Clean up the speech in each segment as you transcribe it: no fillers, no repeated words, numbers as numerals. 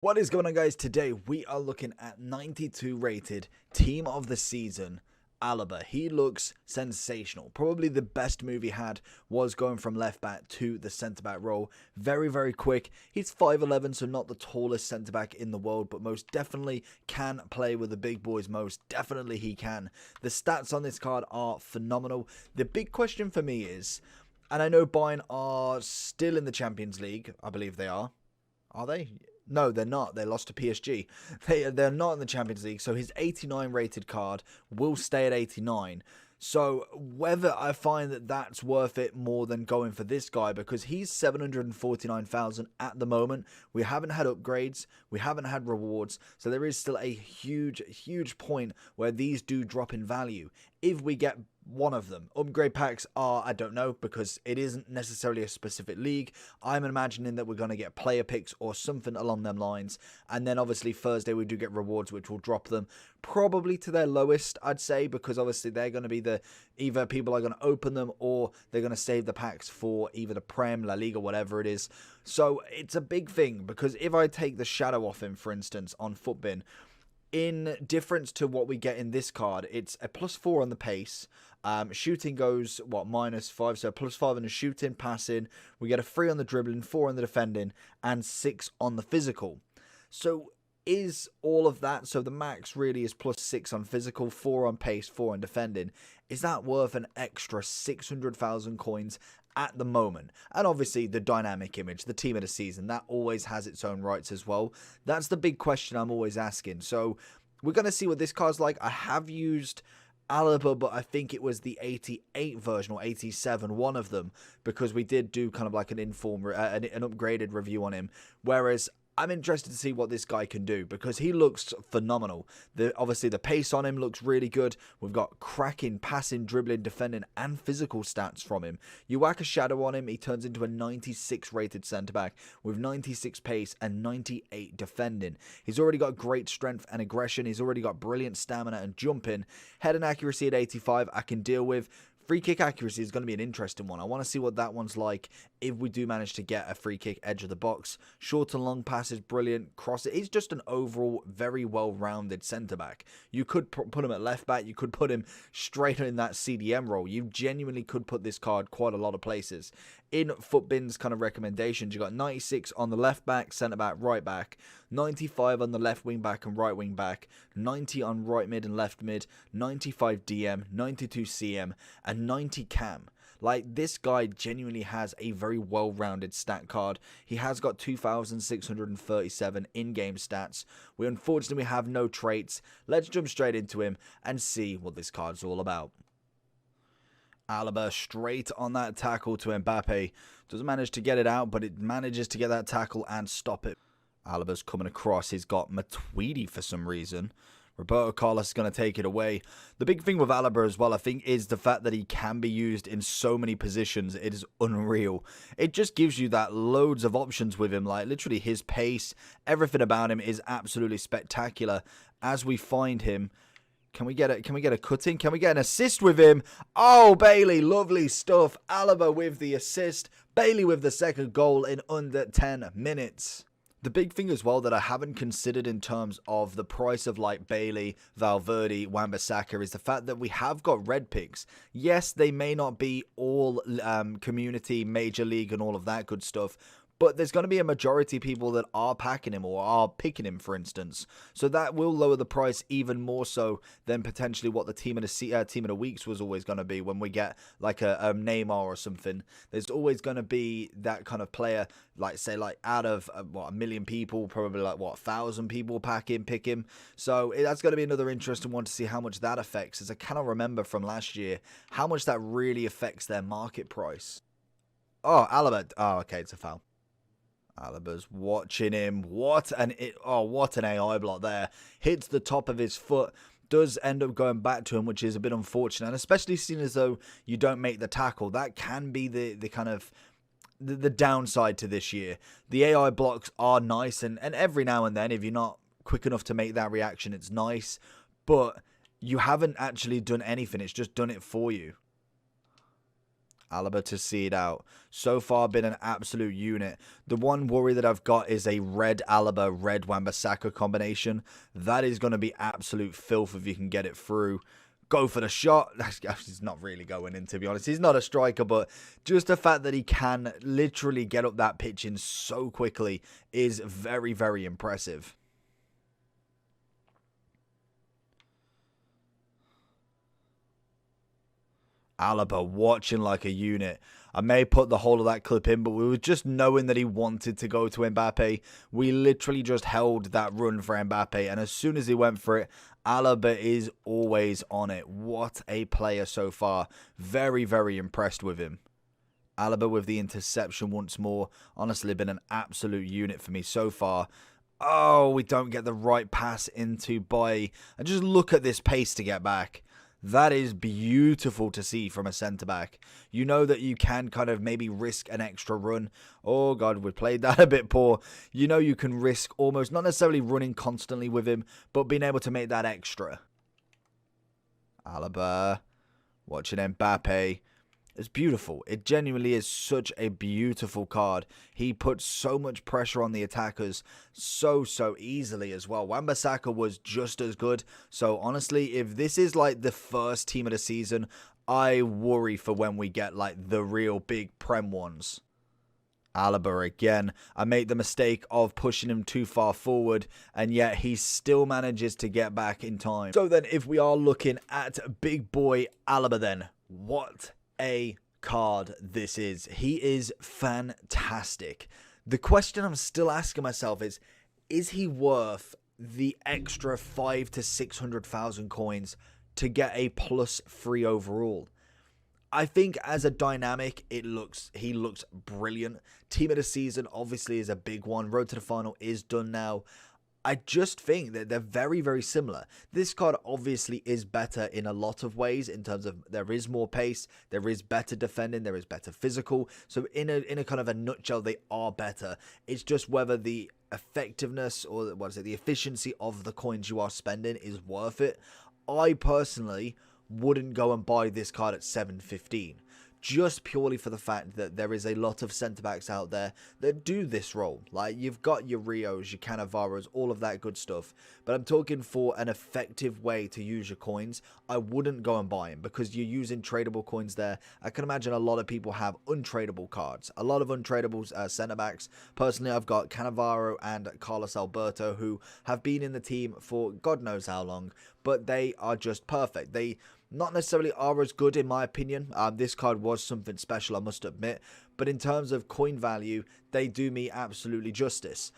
What is going on, guys? Today we are looking at 92 rated team of the season, Alaba. He looks sensational. Probably the best move he had was going from left back to the centre back role. Very, very quick. He's 5'11", so not the tallest centre back in the world, but most definitely can play with the big boys. Most definitely he can. The stats on this card are phenomenal. The big question for me is, and I know Bayern are still in the Champions League. I believe they are. Are they? No, they're not. They lost to PSG. They're not in the Champions League, so his 89 rated card will stay at 89. So whether I find that that's worth it more than going for this guy, because he's 749,000 at the moment. We haven't had upgrades. We haven't had rewards. So there is still a huge point where these do drop in value if we get one of them. Upgrade packs are, I don't know, because it isn't necessarily a specific league. I'm imagining that we're going to get player picks or something along them lines. And then obviously Thursday we do get rewards, which will drop them probably to their lowest, I'd say, because obviously they're going to be either people are going to open them or they're going to save the packs for either the Prem, La Liga, whatever it is. So it's a big thing, because if I take the shadow off him, for instance, on Footbin, in difference to what we get in this card, it's a +4 on the pace. Shooting goes, what, -5, so +5 on the shooting, passing. We get a 3 on the dribbling, 4 on the defending, and 6 on the physical. So is all of that, so the max really is +6 on physical, 4 on pace, 4 on defending. Is that worth an extra 600,000 coins at the moment? And obviously the dynamic image, the team of the season, that always has its own rights as well. That's the big question I'm always asking. So we're going to see what this card's like. I have used Alaba, but I think it was the 88 version or 87, one of them, because we did do kind of like an upgraded review on him. Whereas I'm interested to see what this guy can do, because he looks phenomenal. Obviously, the pace on him looks really good. We've got cracking, passing, dribbling, defending, and physical stats from him. You whack a shadow on him, he turns into a 96 rated centre-back with 96 pace and 98 defending. He's already got great strength and aggression. He's already got brilliant stamina and jumping. Head and accuracy at 85, I can deal with. Free kick accuracy is going to be an interesting one. I want to see what that one's like if we do manage to get a free kick edge of the box. Short and long passes, brilliant. Cross it. He's just an overall very well-rounded centre-back. You could put him at left-back. You could put him straight in that CDM role. You genuinely could put this card quite a lot of places. In Footbin's kind of recommendations, you got 96 on the left-back, centre-back, right-back, 95 on the left wing-back and right wing-back, 90 on right mid and left mid, 95 DM, 92 CM, and 90 cam. Like, this guy genuinely has a very well-rounded stat card. He has got 2,637 in-game stats. We unfortunately have no traits. Let's jump straight into him and see what this card's all about. Alaba straight on that tackle to Mbappe. Doesn't manage to get it out, but it manages to get that tackle and stop it. Alaba's coming across. He's got Matuidi for some reason. Roberto Carlos is going to take it away. The big thing with Alaba as well, I think, is the fact that he can be used in so many positions. It is unreal. It just gives you that loads of options with him. Like, literally his pace, everything about him is absolutely spectacular. As we find him, can we get a cut-in? Can we get an assist with him? Oh, Bailey, lovely stuff. Alaba with the assist. Bailey with the second goal in under 10 minutes. The big thing as well that I haven't considered in terms of the price of like Bailey, Valverde, Wan-Bissaka is the fact that we have got red picks. Yes, they may not be all community, major league and all of that good stuff, but there's going to be a majority of people that are packing him or are picking him, for instance. So that will lower the price even more so than potentially what the team of the weeks was always going to be when we get like a Neymar or something. There's always going to be that kind of player, like say like out of what, 1 million people, probably like what, 1,000 people pick him. So that's going to be another interesting one to see how much that affects, as I cannot remember from last year how much that really affects their market price. Oh, Alaba. Oh, okay, it's a foul. Alaba's watching him. What an AI block there. Hits the top of his foot. Does end up going back to him, which is a bit unfortunate. And especially seeing as though you don't make the tackle. That can be the kind of the downside to this year. The AI blocks are nice. And every now and then, if you're not quick enough to make that reaction, it's nice. But you haven't actually done anything. It's just done it for you. Alaba to see it out. So far, been an absolute unit. The one worry that I've got is a red Alaba, red Wan-Bissaka combination. That is going to be absolute filth if you can get it through. Go for the shot. He's not really going in, to be honest. He's not a striker, but just the fact that he can literally get up that pitch in so quickly is very, very impressive. Alaba watching like a unit. I may put the whole of that clip in, but we were just knowing that he wanted to go to Mbappe. We literally just held that run for Mbappe, and as soon as he went for it, Alaba is always on it. What a player so far. Very, very impressed with him. Alaba with the interception once more. Honestly, been an absolute unit for me so far. Oh, we don't get the right pass into Boy. And just look at this pace to get back. That is beautiful to see from a centre-back. You know that you can kind of maybe risk an extra run. Oh, God, we played that a bit poor. You know you can risk almost, not necessarily running constantly with him, but being able to make that extra. Alaba, watching Mbappe. It's beautiful. It genuinely is such a beautiful card. He puts so much pressure on the attackers so easily as well. Wan-Bissaka was just as good. So honestly, if this is like the first team of the season, I worry for when we get like the real big Prem ones. Alaba again. I made the mistake of pushing him too far forward, and yet he still manages to get back in time. So then if we are looking at big boy Alaba then, what a card this is. He is fantastic. The question I'm still asking myself is he worth the extra 500 to 600,000 coins to get a +3 overall? I think as a dynamic, he looks brilliant. Team of the season obviously is a big one. Road to the final is done now. I just think that they're very, very similar. This card obviously is better in a lot of ways in terms of there is more pace, there is better defending, there is better physical. So in a kind of a nutshell, they are better. It's just whether the effectiveness or the efficiency of the coins you are spending is worth it. I personally wouldn't go and buy this card at 715. Just purely for the fact that there is a lot of centre-backs out there that do this role. Like, you've got your Rios, your Cannavaros, all of that good stuff. But I'm talking for an effective way to use your coins. I wouldn't go and buy them because you're using tradable coins there. I can imagine a lot of people have untradable cards. A lot of untradable centre-backs. Personally, I've got Cannavaro and Carlos Alberto, who have been in the team for God knows how long. But they are just perfect. They not necessarily are as good in my opinion. This card was something special, I must admit. But in terms of coin value, they do me absolutely justice.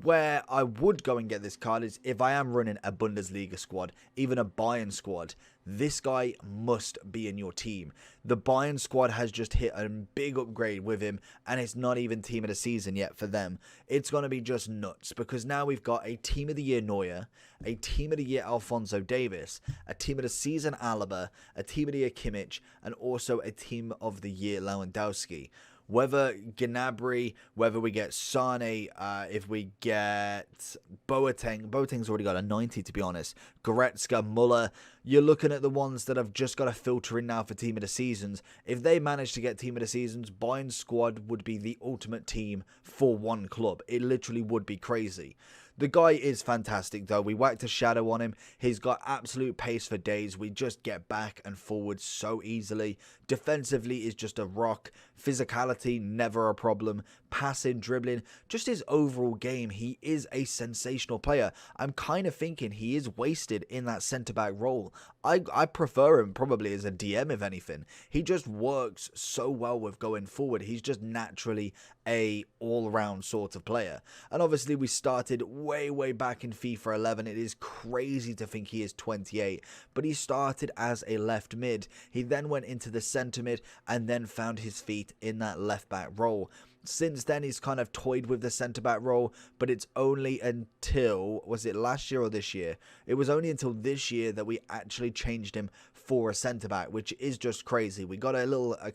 Where I would go and get this card is if I am running a Bundesliga squad, even a Bayern squad. This guy must be in your team. The Bayern squad has just hit a big upgrade with him, and it's not even team of the season yet for them. It's going to be just nuts because now we've got a team of the year Neuer, a team of the year Alphonso Davies, a team of the season Alaba, a team of the year Kimmich, and also a team of the year Lewandowski. Whether Gnabry, whether we get Sane, if we get Boateng's already got a 90 to be honest, Goretzka, Muller, you're looking at the ones that have just got to filter in now for Team of the Seasons. If they manage to get Team of the Seasons, Bayern's squad would be the ultimate team for one club. It literally would be crazy. The guy is fantastic though. We whacked a shadow on him. He's got absolute pace for days. We just get back and forward so easily. Defensively is just a rock. Physicality, never a problem. Passing, dribbling, just his overall game. He is a sensational player. I'm kind of thinking he is wasted in that centre-back role. I prefer him probably as a DM if anything. He just works so well with going forward. He's just naturally a all-round sort of player. And obviously we started way back in FIFA 11. It is crazy to think he is 28, but he started as a left mid. He then went into the centre mid and then found his feet in that left back role. Since then, he's kind of toyed with the centre-back role, but it's only until, was it last year or this year? It was only until this year that we actually changed him for a centre-back, which is just crazy. We got a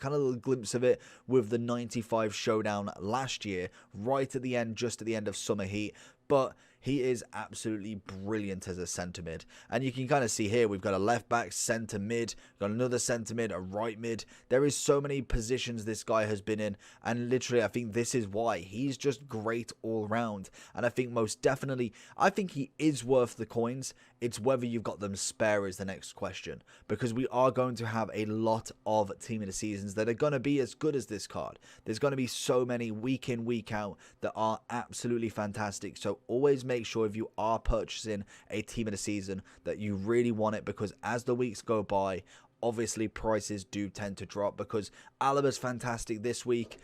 kind of little glimpse of it with the 95 showdown last year, right at the end, just at the end of Summer Heat. But He is absolutely brilliant as a centre mid. And you can kind of see here, we've got a left back, centre mid, got another centre mid, a right mid. There is so many positions this guy has been in, and literally I think this is why he's just great all round. And I think most definitely, I think he is worth the coins. It's whether you've got them spare is the next question, because we are going to have a lot of team of the seasons that are going to be as good as this card. There's going to be so many week in, week out that are absolutely fantastic. So always make sure if you are purchasing a team of the season that you really want it, because as the weeks go by, obviously prices do tend to drop, because Alaba's fantastic this week.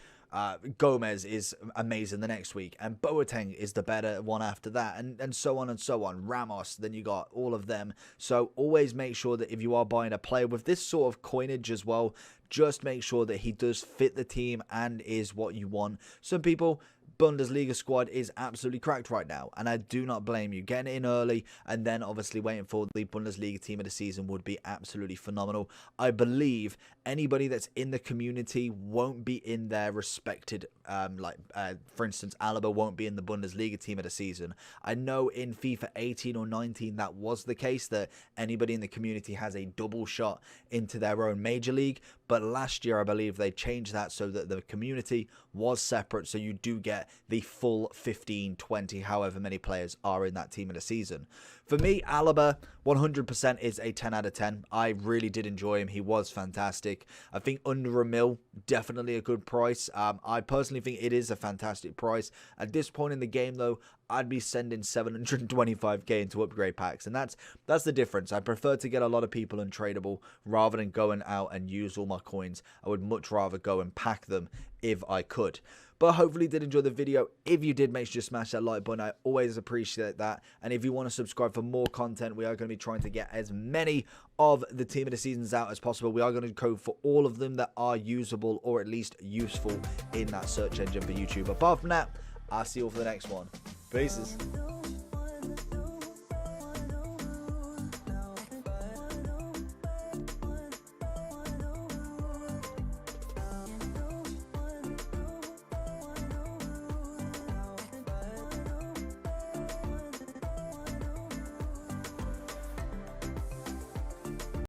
Gomez is amazing the next week, and Boateng is the better one after that, and so on and so on. Ramos, then you got all of them. So always make sure that if you are buying a player with this sort of coinage as well, just make sure that he does fit the team and is what you want. Some people, Bundesliga squad is absolutely cracked right now, and I do not blame you. Getting it in early and then obviously waiting for the Bundesliga team of the season would be absolutely phenomenal. I believe anybody that's in the community won't be in their respected, for instance, Alaba won't be in the Bundesliga team of the season. I know in FIFA 18 or 19 that was the case, that anybody in the community has a double shot into their own major league, but last year I believe they changed that so that the community was separate, so you do get the full 15, 20, however many players are in that team of the season. For me, Alaba 100% is a 10 out of 10. I really did enjoy him. He was fantastic. I think under a mil, definitely a good price. I personally think it is a fantastic price. At this point in the game, though, I'd be sending 725k into upgrade packs, and that's the difference. I prefer to get a lot of people untradeable rather than going out and use all my coins. I would much rather go and pack them if I could. But hopefully you did enjoy the video. If you did, make sure you smash that like button. I always appreciate that. And if you want to subscribe for more content, we are going to be trying to get as many of the team of the seasons out as possible. We are going to go for all of them that are usable or at least useful in that search engine for YouTube. Apart from that, I'll see you all for the next one. Peace.